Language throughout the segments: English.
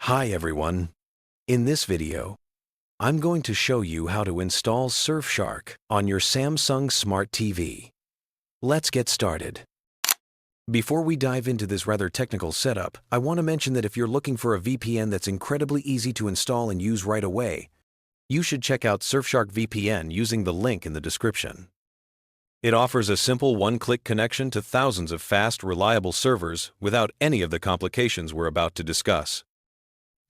Hi everyone. In this video, I'm going to show you how to install Surfshark on your Samsung Smart TV. Let's get started. Before we dive into this rather technical setup, I want to mention that if you're looking for a VPN that's incredibly easy to install and use right away, you should check out Surfshark VPN using the link in the description. It offers a simple one-click connection to thousands of fast, reliable servers without any of the complications we're about to discuss.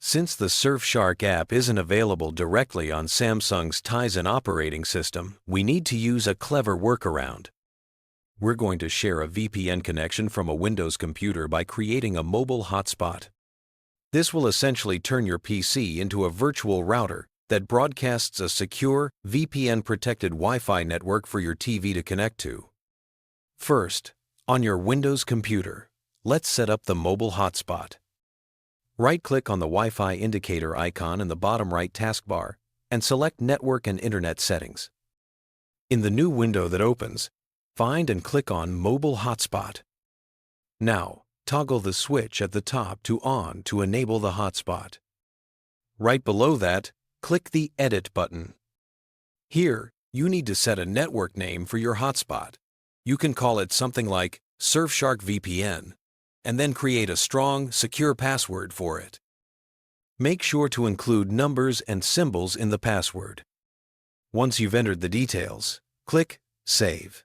Since the Surfshark app isn't available directly on Samsung's Tizen operating system, we need to use a clever workaround. We're going to share a VPN connection from a Windows computer by creating a mobile hotspot. This will essentially turn your PC into a virtual router that broadcasts a secure, VPN-protected Wi-Fi network for your TV to connect to. First, on your Windows computer, let's set up the mobile hotspot. Right-click on the Wi-Fi indicator icon in the bottom right taskbar and select Network and Internet Settings. In the new window that opens, find and click on Mobile Hotspot. Now, toggle the switch at the top to On to enable the hotspot. Right below that, click the Edit button. Here, you need to set a network name for your hotspot. You can call it something like Surfshark VPN, and then create a strong, secure password for it. Make sure to include numbers and symbols in the password. Once you've entered the details, click Save.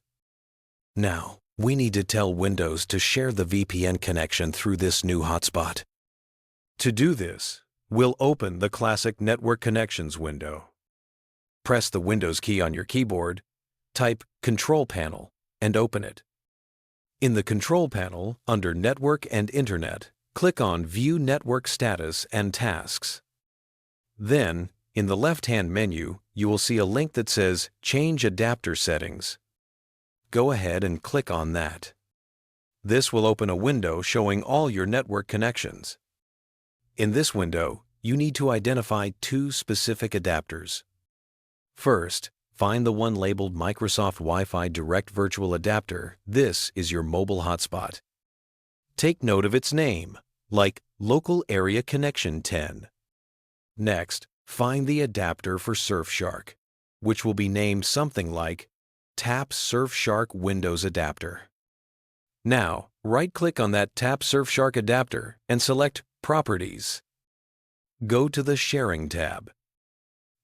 Now, we need to tell Windows to share the VPN connection through this new hotspot. To do this, we'll open the classic Network Connections window. Press the Windows key on your keyboard, type Control Panel, and open it. In the Control Panel, under Network and Internet, click on View Network Status and Tasks. Then, in the left-hand menu, you will see a link that says Change Adapter Settings. Go ahead and click on that. This will open a window showing all your network connections. In this window, you need to identify two specific adapters. First, find the one labeled Microsoft Wi-Fi Direct Virtual Adapter. This is your mobile hotspot. Take note of its name, like Local Area Connection 10. Next, find the adapter for Surfshark, which will be named something like Tap Surfshark Windows Adapter. Now, right-click on that Tap Surfshark adapter and select Properties. Go to the Sharing tab.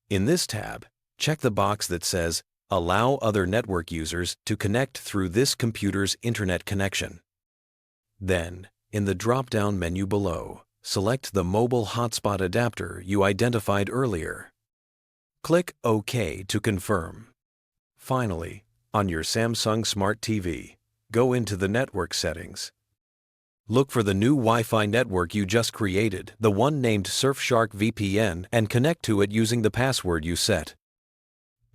In this tab, check the box that says Allow other network users to connect through this computer's internet connection. Then, in the drop-down menu below, select the mobile hotspot adapter you identified earlier. Click OK to confirm. Finally, on your Samsung Smart TV, go into the network settings. Look for the new Wi-Fi network you just created, the one named Surfshark VPN, and connect to it using the password you set.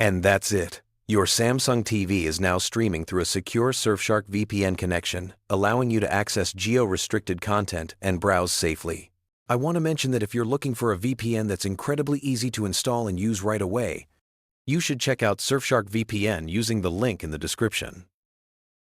And that's it. Your Samsung TV is now streaming through a secure Surfshark VPN connection, allowing you to access geo-restricted content and browse safely. I want to mention that if you're looking for a VPN that's incredibly easy to install and use right away, you should check out Surfshark VPN using the link in the description.